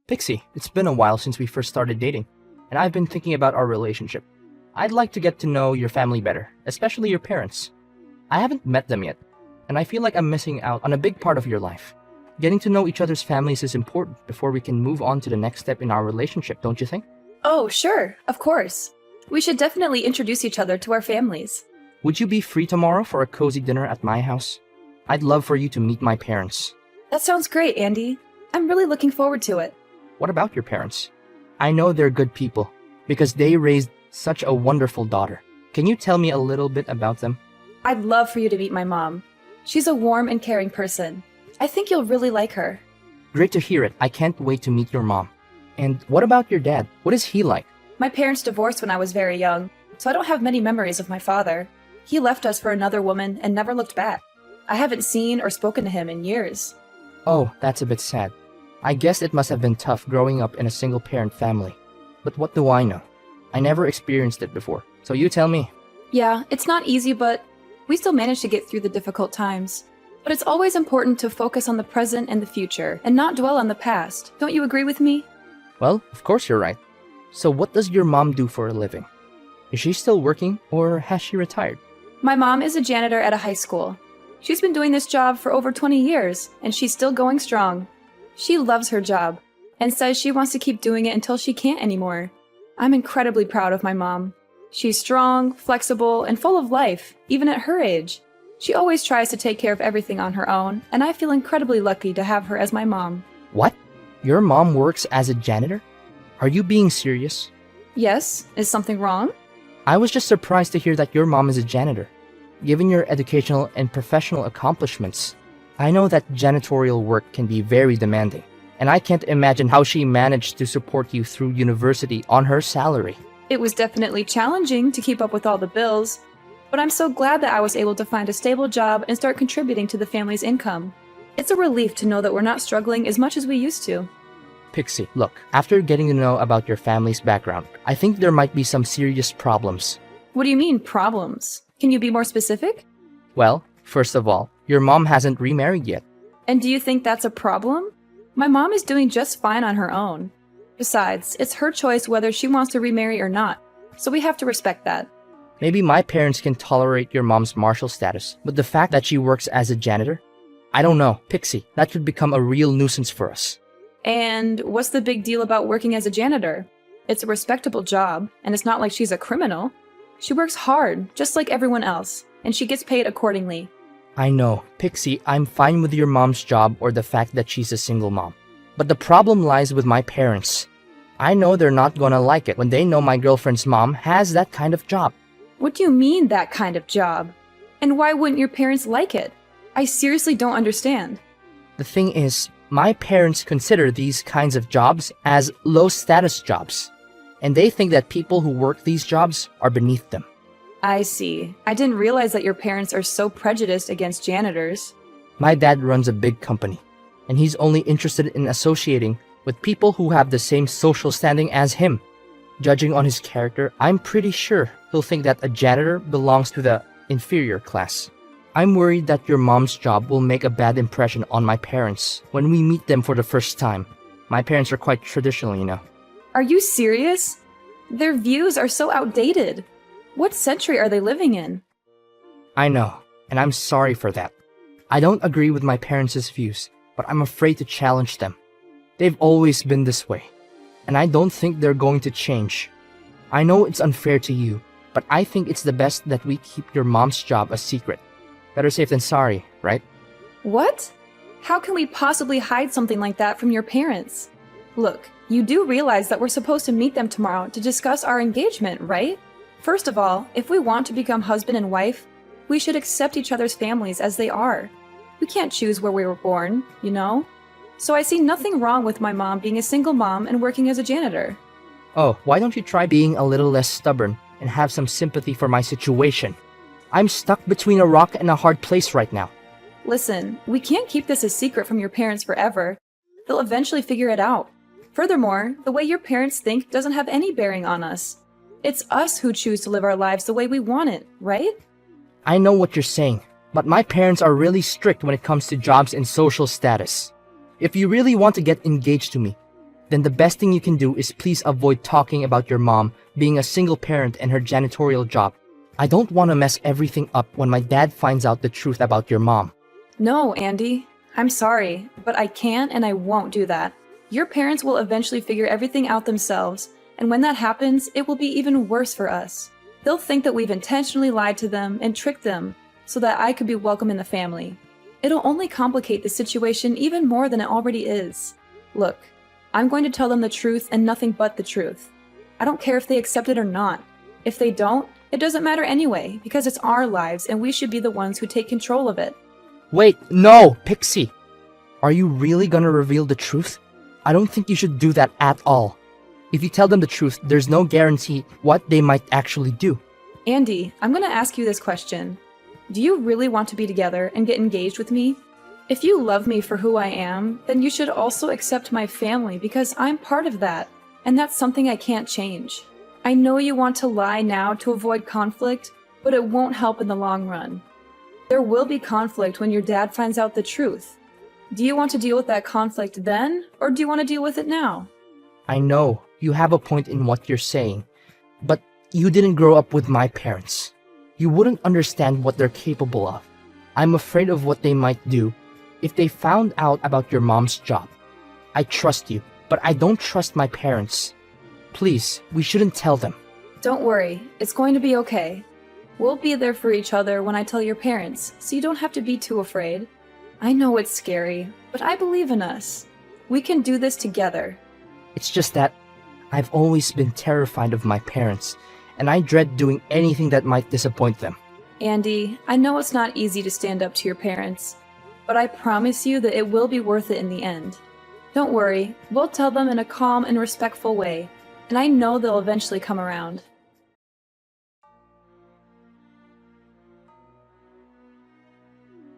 Pixie, it's been a while since we first started dating, and I've been thinking about our relationship. I'd like to get to know your family better, especially your parents. I haven't met them yet, and I feel like I'm missing out on a big part of your life. Getting to know each other's families is important before we can move on to the next step in our relationship, don't you think? Oh, sure, of course. We should definitely introduce each other to our families. Would you be free tomorrow for a cozy dinner at my house? I'd love for you to meet my parents. That sounds great, Andy. I'm really looking forward to it. What about your parents? I know they're good people, because they raised such a wonderful daughter. Can you tell me a little bit about them? I'd love for you to meet my mom. She's a warm and caring person. I think you'll really like her. Great to hear it. I can't wait to meet your mom. And what about your dad? What is he like? My parents divorced when I was very young, so I don't have many memories of my father. He left us for another woman and never looked back. I haven't seen or spoken to him in years. Oh, that's a bit sad. I guess it must have been tough growing up in a single-parent family. But what do I know? I never experienced it before, so you tell me. Yeah, it's not easy, but we still manage to get through the difficult times. But it's always important to focus on the present and the future, and not dwell on the past. Don't you agree with me? Well, of course you're right. So what does your mom do for a living? Is she still working, or has she retired? My mom is a janitor at a high school. She's been doing this job for over 20 years, and she's still going strong. She loves her job, and says she wants to keep doing it until she can't anymore. I'm incredibly proud of my mom. She's strong, flexible, and full of life, even at her age. She always tries to take care of everything on her own, and I feel incredibly lucky to have her as my mom. What? Your mom works as a janitor? Are you being serious? Yes, is something wrong? I was just surprised to hear that your mom is a janitor. Given your educational and professional accomplishments, I know that janitorial work can be very demanding, and I can't imagine how she managed to support you through university on her salary. It was definitely challenging to keep up with all the bills, but I'm so glad that I was able to find a stable job and start contributing to the family's income. It's a relief to know that we're not struggling as much as we used to. Pixie, look, after getting to know about your family's background, I think there might be some serious problems. What do you mean, problems? Can you be more specific? Well, first of all, your mom hasn't remarried yet. And do you think that's a problem? My mom is doing just fine on her own. Besides, it's her choice whether she wants to remarry or not, so we have to respect that. Maybe my parents can tolerate your mom's martial status, but the fact that she works as a janitor? I don't know, Pixie, that could become a real nuisance for us. And what's the big deal about working as a janitor? It's a respectable job, and it's not like she's a criminal. She works hard, just like everyone else, and she gets paid accordingly. I know, Pixie, I'm fine with your mom's job or the fact that she's a single mom. But the problem lies with my parents. I know they're not gonna like it when they know my girlfriend's mom has that kind of job. What do you mean, that kind of job? And why wouldn't your parents like it? I seriously don't understand. The thing is, my parents consider these kinds of jobs as low-status jobs, and they think that people who work these jobs are beneath them. I see. I didn't realize that your parents are so prejudiced against janitors. My dad runs a big company, and he's only interested in associating with people who have the same social standing as him. Judging on his character, I'm pretty sure he'll think that a janitor belongs to the inferior class. I'm worried that your mom's job will make a bad impression on my parents when we meet them for the first time. My parents are quite traditional, you know. Are you serious? Their views are so outdated. What century are they living in? I know, and I'm sorry for that. I don't agree with my parents' views, but I'm afraid to challenge them. They've always been this way, and I don't think they're going to change. I know it's unfair to you, but I think it's the best that we keep your mom's job a secret. Better safe than sorry, right? What? How can we possibly hide something like that from your parents? Look, you do realize that we're supposed to meet them tomorrow to discuss our engagement, right? First of all, if we want to become husband and wife, we should accept each other's families as they are. We can't choose where we were born, you know? So I see nothing wrong with my mom being a single mom and working as a janitor. Oh, why don't you try being a little less stubborn and have some sympathy for my situation? I'm stuck between a rock and a hard place right now. Listen, we can't keep this a secret from your parents forever. They'll eventually figure it out. Furthermore, the way your parents think doesn't have any bearing on us. It's us who choose to live our lives the way we want it, right? I know what you're saying, but my parents are really strict when it comes to jobs and social status. If you really want to get engaged to me, then the best thing you can do is please avoid talking about your mom being a single parent and her janitorial job. I don't want to mess everything up when my dad finds out the truth about your mom. No, Andy. I'm sorry, but I can't and I won't do that. Your parents will eventually figure everything out themselves, and when that happens, it will be even worse for us. They'll think that we've intentionally lied to them and tricked them so that I could be welcome in the family. It'll only complicate the situation even more than it already is. Look, I'm going to tell them the truth and nothing but the truth. I don't care if they accept it or not. If they don't, it doesn't matter anyway, because it's our lives and we should be the ones who take control of it. Wait, no, Pixie! Are you really gonna reveal the truth? I don't think you should do that at all. If you tell them the truth, there's no guarantee what they might actually do. Andy, I'm going to ask you this question. Do you really want to be together and get engaged with me? If you love me for who I am, then you should also accept my family because I'm part of that, and that's something I can't change. I know you want to lie now to avoid conflict, but it won't help in the long run. There will be conflict when your dad finds out the truth. Do you want to deal with that conflict then, or do you want to deal with it now? I know you have a point in what you're saying, but you didn't grow up with my parents. You wouldn't understand what they're capable of. I'm afraid of what they might do if they found out about your mom's job. I trust you, but I don't trust my parents. Please, we shouldn't tell them. Don't worry, it's going to be okay. We'll be there for each other when I tell your parents, so you don't have to be too afraid. I know it's scary, but I believe in us. We can do this together. It's just that I've always been terrified of my parents, and I dread doing anything that might disappoint them. Andy, I know it's not easy to stand up to your parents, but I promise you that it will be worth it in the end. Don't worry, we'll tell them in a calm and respectful way, and I know they'll eventually come around.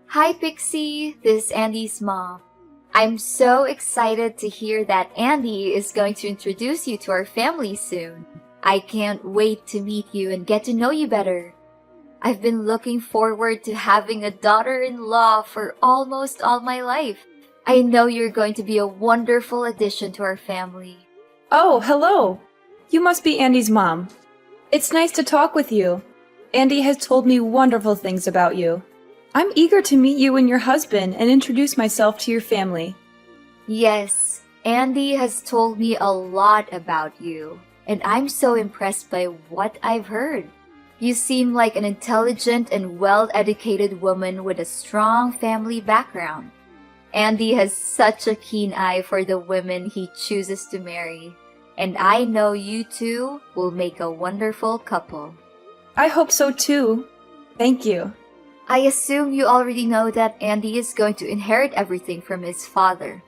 Hi Pixie, this is Andy's mom. I'm so excited to hear that Andy is going to introduce you to our family soon. I can't wait to meet you and get to know you better. I've been looking forward to having a daughter-in-law for almost all my life. I know you're going to be a wonderful addition to our family. Oh, hello! You must be Andy's mom. It's nice to talk with you. Andy has told me wonderful things about you. I'm eager to meet you and your husband and introduce myself to your family. Yes, Andy has told me a lot about you, and I'm so impressed by what I've heard. You seem like an intelligent and well-educated woman with a strong family background. Andy has such a keen eye for the women he chooses to marry, and I know you two will make a wonderful couple. I hope so too. Thank you. I assume you already know that Andy is going to inherit everything from his father.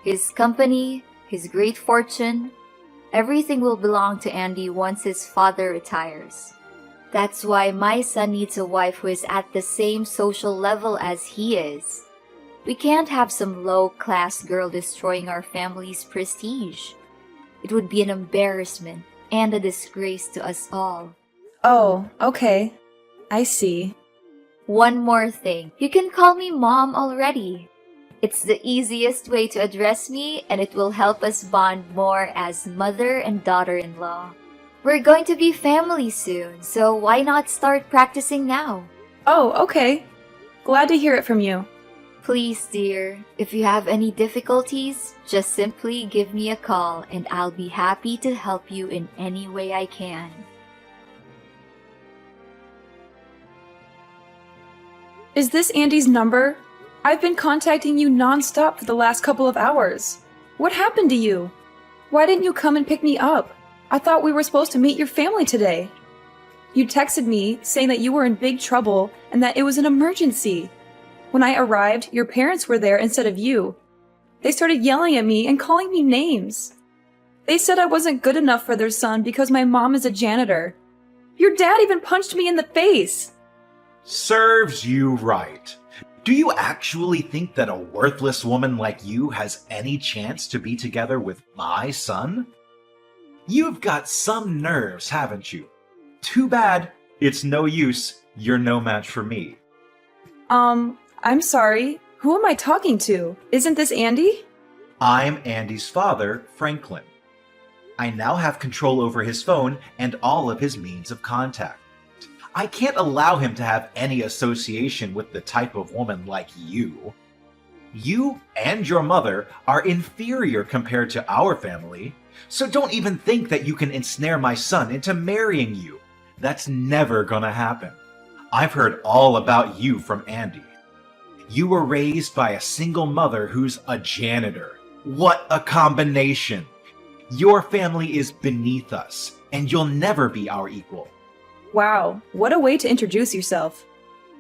His company, his great fortune, everything will belong to Andy once his father retires. That's why my son needs a wife who is at the same social level as he is. We can't have some low-class girl destroying our family's prestige. It would be an embarrassment and a disgrace to us all. Oh, okay. I see. One more thing. You can call me Mom already. It's the easiest way to address me, and it will help us bond more as mother and daughter-in-law. We're going to be family soon, so why not start practicing now? Oh, okay. Glad to hear it from you. Please, dear, if you have any difficulties, just simply give me a call and I'll be happy to help you in any way I can. Is this Andy's number? I've been contacting you non-stop for the last couple of hours. What happened to you? Why didn't you come and pick me up? I thought we were supposed to meet your family today. You texted me saying that you were in big trouble and that it was an emergency. When I arrived, your parents were there instead of you. They started yelling at me and calling me names. They said I wasn't good enough for their son because my mom is a janitor. Your dad even punched me in the face. Serves you right. Do you actually think that a worthless woman like you has any chance to be together with my son? You've got some nerves, haven't you? Too bad. It's no use. You're no match for me. I'm sorry. Who am I talking to? Isn't this Andy? I'm Andy's father, Franklin. I now have control over his phone and all of his means of contact. I can't allow him to have any association with the type of woman like you. You and your mother are inferior compared to our family, so don't even think that you can ensnare my son into marrying you. That's never gonna happen. I've heard all about you from Andy. You were raised by a single mother who's a janitor. What a combination! Your family is beneath us, and you'll never be our equal. Wow, what a way to introduce yourself.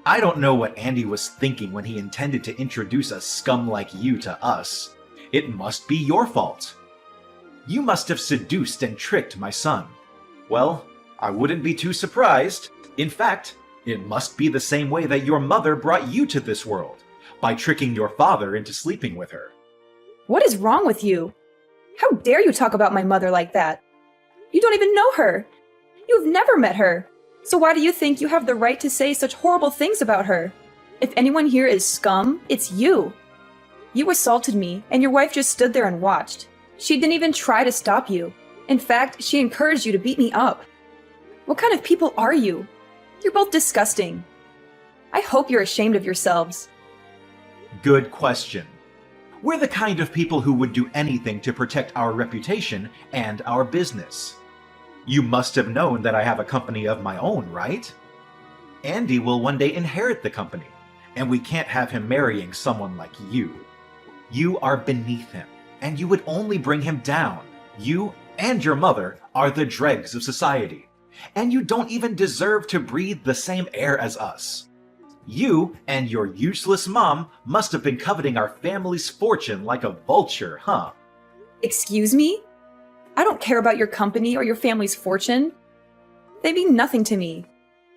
I don't know what Andy was thinking when he intended to introduce a scum like you to us. It must be your fault. You must have seduced and tricked my son. Well, I wouldn't be too surprised. In fact, it must be the same way that your mother brought you to this world, by tricking your father into sleeping with her. What is wrong with you? How dare you talk about my mother like that? You don't even know her. You've never met her. So why do you think you have the right to say such horrible things about her? If anyone here is scum, it's you. You assaulted me, and your wife just stood there and watched. She didn't even try to stop you. In fact, she encouraged you to beat me up. What kind of people are you? You're both disgusting. I hope you're ashamed of yourselves. Good question. We're the kind of people who would do anything to protect our reputation and our business. You must have known that I have a company of my own, right? Andy will one day inherit the company, and we can't have him marrying someone like you. You are beneath him, and you would only bring him down. You and your mother are the dregs of society, and you don't even deserve to breathe the same air as us. You and your useless mom must have been coveting our family's fortune like a vulture, huh? Excuse me? I don't care about your company or your family's fortune. They mean nothing to me.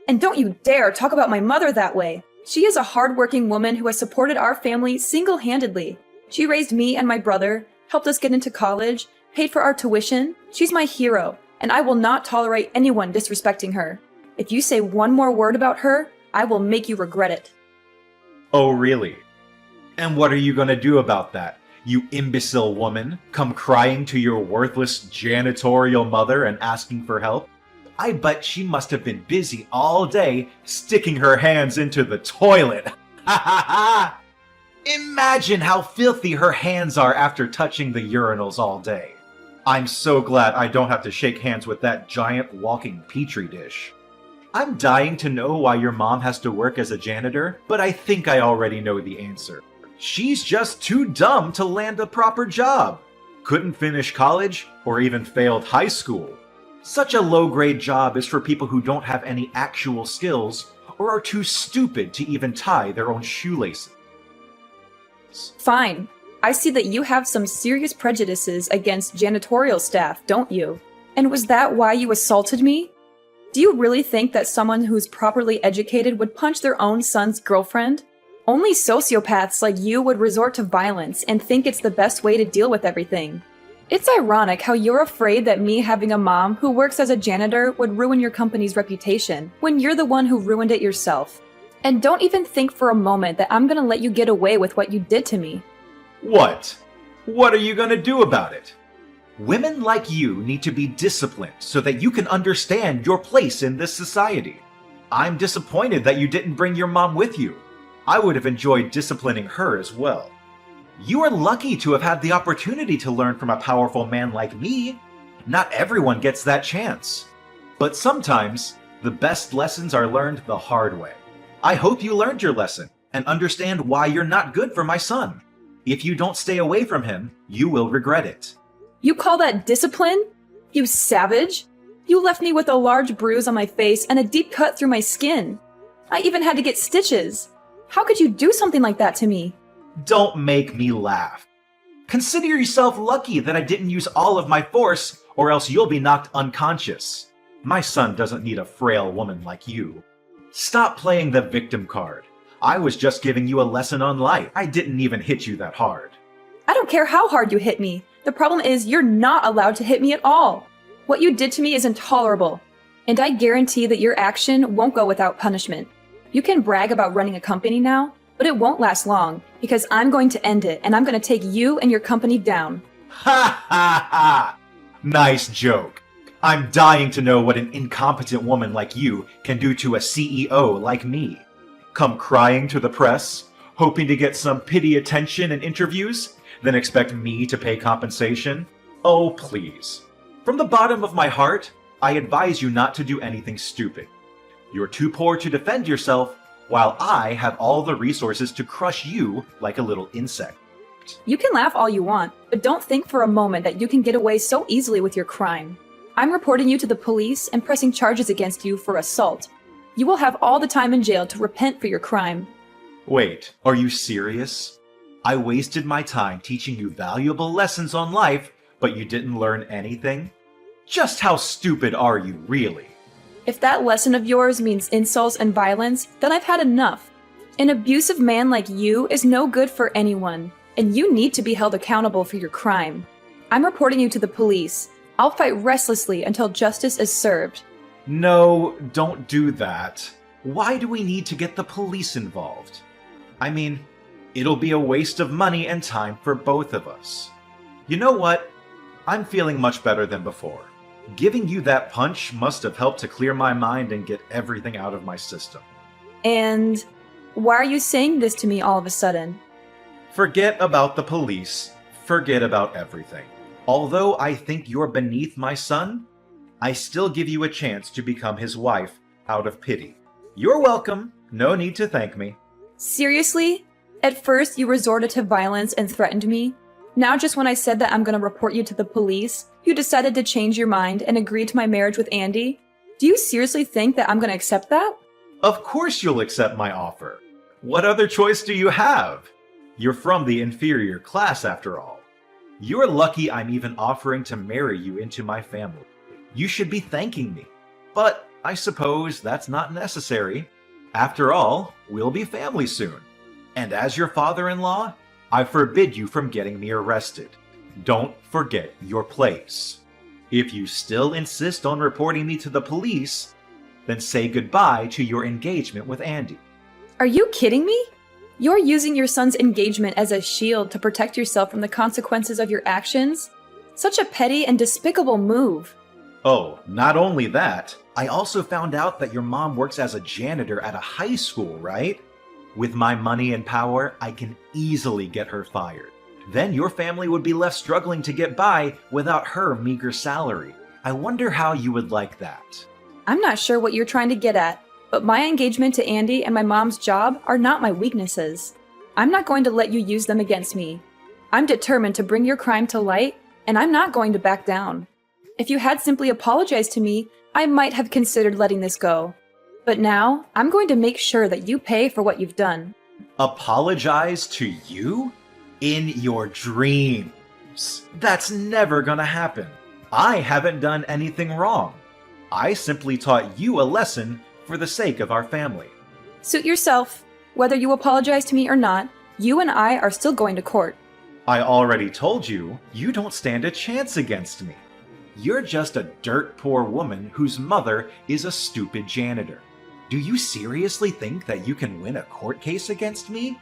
And don't you dare talk about my mother that way. She is a hardworking woman who has supported our family single-handedly. She raised me and my brother, helped us get into college, paid for our tuition. She's my hero, and I will not tolerate anyone disrespecting her. If you say one more word about her, I will make you regret it. Oh, really? And what are you gonna do about that? You imbecile woman, come crying to your worthless janitorial mother and asking for help? I bet she must have been busy all day sticking her hands into the toilet. Ha ha ha! Imagine how filthy her hands are after touching the urinals all day. I'm so glad I don't have to shake hands with that giant walking petri dish. I'm dying to know why your mom has to work as a janitor, but I think I already know the answer. She's just too dumb to land a proper job. Couldn't finish college or even failed high school. Such a low-grade job is for people who don't have any actual skills or are too stupid to even tie their own shoelaces. Fine. I see that you have some serious prejudices against janitorial staff, don't you? And was that why you assaulted me? Do you really think that someone who's properly educated would punch their own son's girlfriend? Only sociopaths like you would resort to violence and think it's the best way to deal with everything. It's ironic how you're afraid that me having a mom who works as a janitor would ruin your company's reputation, when you're the one who ruined it yourself. And don't even think for a moment that I'm gonna let you get away with what you did to me. What? What are you gonna do about it? Women like you need to be disciplined so that you can understand your place in this society. I'm disappointed that you didn't bring your mom with you. I would have enjoyed disciplining her as well. You are lucky to have had the opportunity to learn from a powerful man like me. Not everyone gets that chance. But sometimes, the best lessons are learned the hard way. I hope you learned your lesson and understand why you're not good for my son. If you don't stay away from him, you will regret it. You call that discipline? You savage! You left me with a large bruise on my face and a deep cut through my skin. I even had to get stitches. How could you do something like that to me? Don't make me laugh. Consider yourself lucky that I didn't use all of my force, or else you'll be knocked unconscious. My son doesn't need a frail woman like you. Stop playing the victim card. I was just giving you a lesson on life. I didn't even hit you that hard. I don't care how hard you hit me. The problem is you're not allowed to hit me at all. What you did to me is intolerable. And I guarantee that your action won't go without punishment. You can brag about running a company now, but it won't last long, Because I'm going to end it, and I'm going to take you and your company down. Ha ha ha! Nice joke. I'm dying to know what an incompetent woman like you can do to a CEO like me. Come crying to the press, hoping to get some pity attention and interviews, then expect me to pay compensation? Oh, please. From the bottom of my heart, I advise you not to do anything stupid. You're too poor to defend yourself, while I have all the resources to crush you like a little insect. You can laugh all you want, but don't think for a moment that you can get away so easily with your crime. I'm reporting you to the police and pressing charges against you for assault. You will have all the time in jail to repent for your crime. Wait, are you serious? I wasted my time teaching you valuable lessons on life, but you didn't learn anything? Just how stupid are you, really? If that lesson of yours means insults and violence, then I've had enough. An abusive man like you is no good for anyone, and you need to be held accountable for your crime. I'm reporting you to the police. I'll fight restlessly until justice is served. No, don't do that. Why do we need to get the police involved? I mean, it'll be a waste of money and time for both of us. You know what? I'm feeling much better than before. Giving you that punch must have helped to clear my mind and get everything out of my system. And why are you saying this to me all of a sudden? Forget about the police. Forget about everything. Although I think you're beneath my son, I still give you a chance to become his wife out of pity. You're welcome. No need to thank me. Seriously? At first you resorted to violence and threatened me. Now just when I said that I'm going to report you to the police, you decided to change your mind and agree to my marriage with Andy? Do you seriously think that I'm going to accept that? Of course you'll accept my offer. What other choice do you have? You're from the inferior class after all. You're lucky I'm even offering to marry you into my family. You should be thanking me. But I suppose that's not necessary. After all, we'll be family soon. And as your father-in-law, I forbid you from getting me arrested. Don't forget your place. If you still insist on reporting me to the police, then say goodbye to your engagement with Andy. Are you kidding me? You're using your son's engagement as a shield to protect yourself from the consequences of your actions? Such a petty and despicable move. Oh, not only that, I also found out that your mom works as a janitor at a high school, right? With my money and power, I can easily get her fired. Then your family would be left struggling to get by without her meager salary. I wonder how you would like that. I'm not sure what you're trying to get at, but my engagement to Andy and my mom's job are not my weaknesses. I'm not going to let you use them against me. I'm determined to bring your crime to light, and I'm not going to back down. If you had simply apologized to me, I might have considered letting this go. But now, I'm going to make sure that you pay for what you've done. Apologize to you? In your dreams. That's never gonna happen. I haven't done anything wrong. I simply taught you a lesson for the sake of our family. Suit yourself. Whether you apologize to me or not, you and I are still going to court. I already told you, you don't stand a chance against me. You're just a dirt poor woman whose mother is a stupid janitor. Do you seriously think that you can win a court case against me?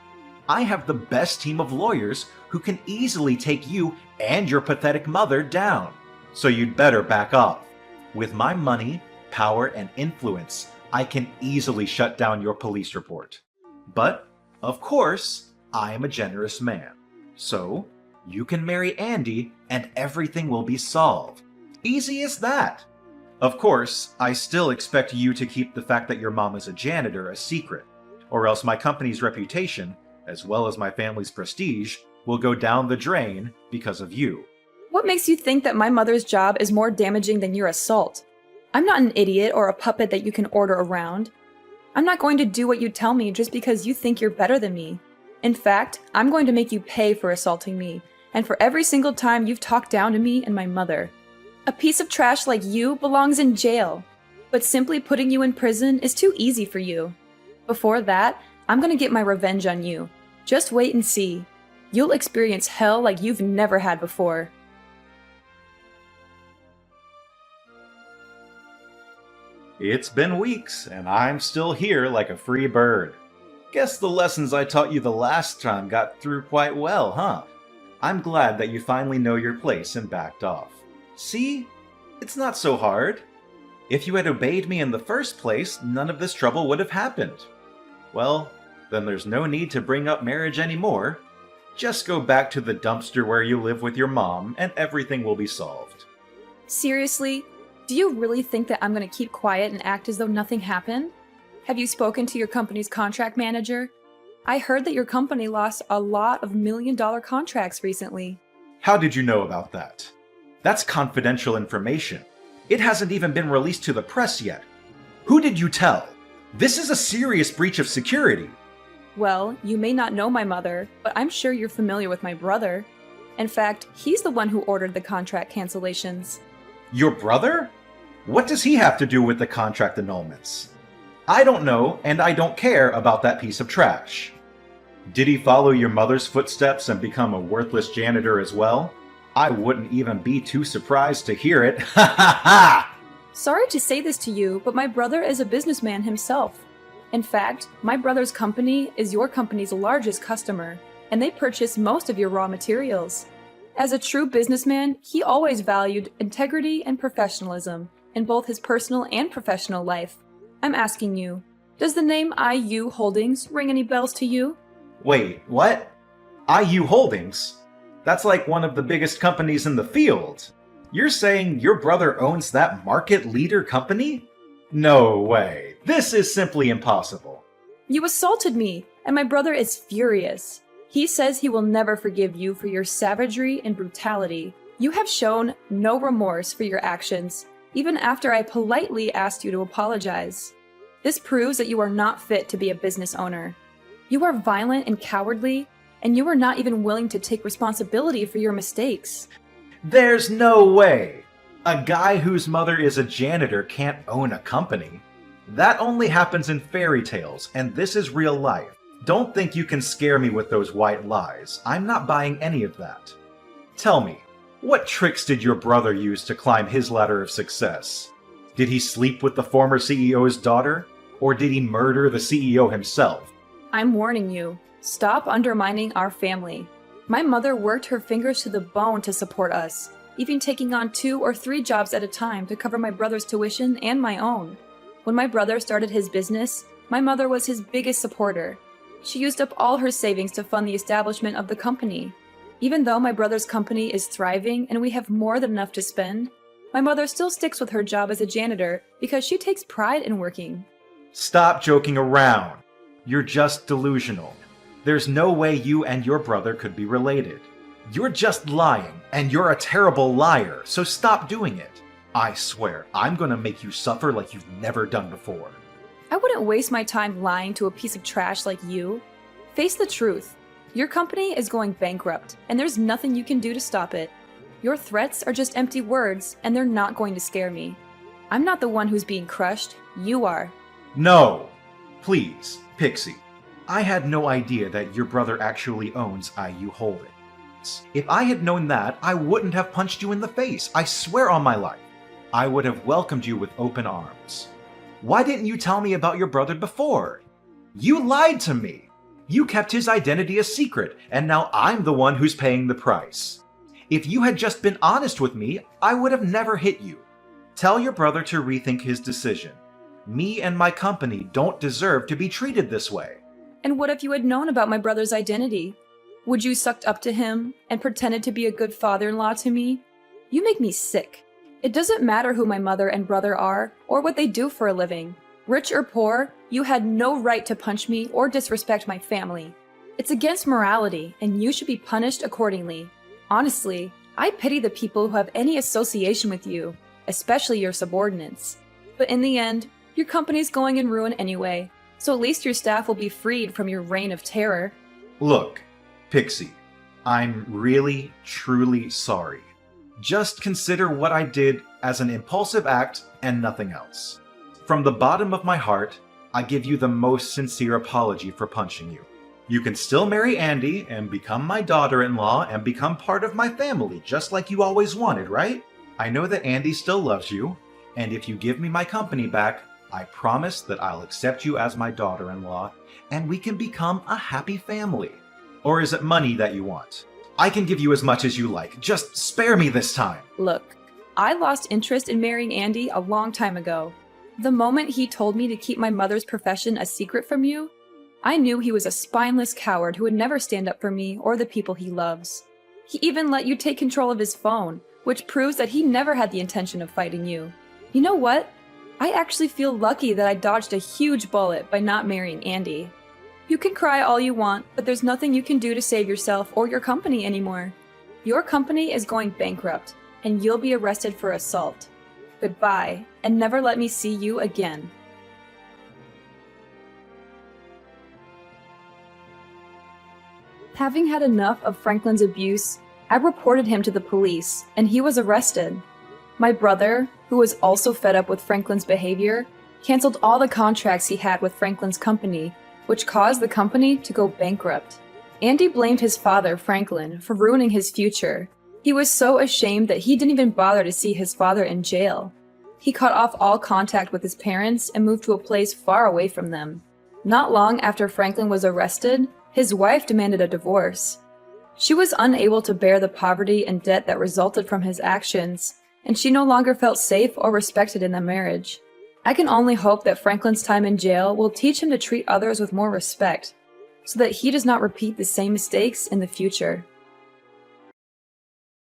I have the best team of lawyers who can easily take you and your pathetic mother down. So you'd better back off. With my money, power, and influence, I can easily shut down your police report. But, of course, I am a generous man. So, you can marry Andy and everything will be solved. Easy as that. Of course, I still expect you to keep the fact that your mom is a janitor a secret, or else my company's reputation, as well as my family's prestige, will go down the drain because of you. What makes you think that my mother's job is more damaging than your assault? I'm not an idiot or a puppet that you can order around. I'm not going to do what you tell me just because you think you're better than me. In fact, I'm going to make you pay for assaulting me, and for every single time you've talked down to me and my mother. A piece of trash like you belongs in jail, but simply putting you in prison is too easy for you. Before that, I'm going to get my revenge on you. Just wait and see. You'll experience hell like you've never had before. It's been weeks, and I'm still here like a free bird. Guess the lessons I taught you the last time got through quite well, huh? I'm glad that you finally know your place and backed off. See? It's not so hard. If you had obeyed me in the first place, none of this trouble would have happened. Well, then there's no need to bring up marriage anymore. Just go back to the dumpster where you live with your mom, and everything will be solved. Seriously? Do you really think that I'm going to keep quiet and act as though nothing happened? Have you spoken to your company's contract manager? I heard that your company lost a lot of million-dollar contracts recently. How did you know about that? That's confidential information. It hasn't even been released to the press yet. Who did you tell? This is a serious breach of security. Well, you may not know my mother, but I'm sure you're familiar with my brother. In fact, he's the one who ordered the contract cancellations. Your brother? What does he have to do with the contract annulments? I don't know, and I don't care about that piece of trash. Did he follow your mother's footsteps and become a worthless janitor as well? I wouldn't even be too surprised to hear it. Ha ha ha! Sorry to say this to you, but my brother is a businessman himself. In fact, my brother's company is your company's largest customer, and they purchase most of your raw materials. As a true businessman, he always valued integrity and professionalism in both his personal and professional life. I'm asking you, does the name IU Holdings ring any bells to you? Wait, what? IU Holdings? That's like one of the biggest companies in the field. You're saying your brother owns that market leader company? No way. This is simply impossible. You assaulted me, and my brother is furious. He says he will never forgive you for your savagery and brutality. You have shown no remorse for your actions, even after I politely asked you to apologize. This proves that you are not fit to be a business owner. You are violent and cowardly, and you are not even willing to take responsibility for your mistakes. There's no way. A guy whose mother is a janitor can't own a company. That only happens in fairy tales, and this is real life. Don't think you can scare me with those white lies. I'm not buying any of that. Tell me, what tricks did your brother use to climb his ladder of success? Did he sleep with the former CEO's daughter? Or did he murder the CEO himself? I'm warning you. Stop undermining our family. My mother worked her fingers to the bone to support us, even taking on 2 or 3 jobs at a time to cover my brother's tuition and my own. When my brother started his business, my mother was his biggest supporter. She used up all her savings to fund the establishment of the company. Even though my brother's company is thriving and we have more than enough to spend, my mother still sticks with her job as a janitor because she takes pride in working. Stop joking around. You're just delusional. There's no way you and your brother could be related. You're just lying, and you're a terrible liar, so stop doing it. I swear, I'm gonna make you suffer like you've never done before. I wouldn't waste my time lying to a piece of trash like you. Face the truth. Your company is going bankrupt, and there's nothing you can do to stop it. Your threats are just empty words, and they're not going to scare me. I'm not the one who's being crushed. You are. No! Please, Pixie. I had no idea that your brother actually owns IU Holdings. If I had known that, I wouldn't have punched you in the face. I swear on my life. I would have welcomed you with open arms. Why didn't you tell me about your brother before? You lied to me. You kept his identity a secret, and now I'm the one who's paying the price. If you had just been honest with me, I would have never hit you. Tell your brother to rethink his decision. Me and my company don't deserve to be treated this way. And what if you had known about my brother's identity? Would you sucked up to him and pretended to be a good father-in-law to me? You make me sick. It doesn't matter who my mother and brother are or what they do for a living. Rich or poor, you had no right to punch me or disrespect my family. It's against morality, and you should be punished accordingly. Honestly, I pity the people who have any association with you, especially your subordinates. But in the end, your company's going in ruin anyway, so at least your staff will be freed from your reign of terror. Look, Pixie, I'm really, truly sorry. Just consider what I did as an impulsive act and nothing else. From the bottom of my heart, I give you the most sincere apology for punching you. You can still marry Andy and become my daughter-in-law and become part of my family, just like you always wanted, right? I know that Andy still loves you, and if you give me my company back, I promise that I'll accept you as my daughter-in-law, and we can become a happy family. Or is it money that you want? I can give you as much as you like. Just spare me this time. Look, I lost interest in marrying Andy a long time ago. The moment he told me to keep my mother's profession a secret from you, I knew he was a spineless coward who would never stand up for me or the people he loves. He even let you take control of his phone, which proves that he never had the intention of fighting you. You know what? I actually feel lucky that I dodged a huge bullet by not marrying Andy. You can cry all you want, but there's nothing you can do to save yourself or your company anymore. Your company is going bankrupt, and you'll be arrested for assault. Goodbye, and never let me see you again. Having had enough of Franklin's abuse, I reported him to the police, and he was arrested. My brother, who was also fed up with Franklin's behavior, canceled all the contracts he had with Franklin's company, which caused the company to go bankrupt. Andy blamed his father, Franklin, for ruining his future. He was so ashamed that he didn't even bother to see his father in jail. He cut off all contact with his parents and moved to a place far away from them. Not long after Franklin was arrested, his wife demanded a divorce. She was unable to bear the poverty and debt that resulted from his actions, and she no longer felt safe or respected in the marriage. I can only hope that Franklin's time in jail will teach him to treat others with more respect, so that he does not repeat the same mistakes in the future.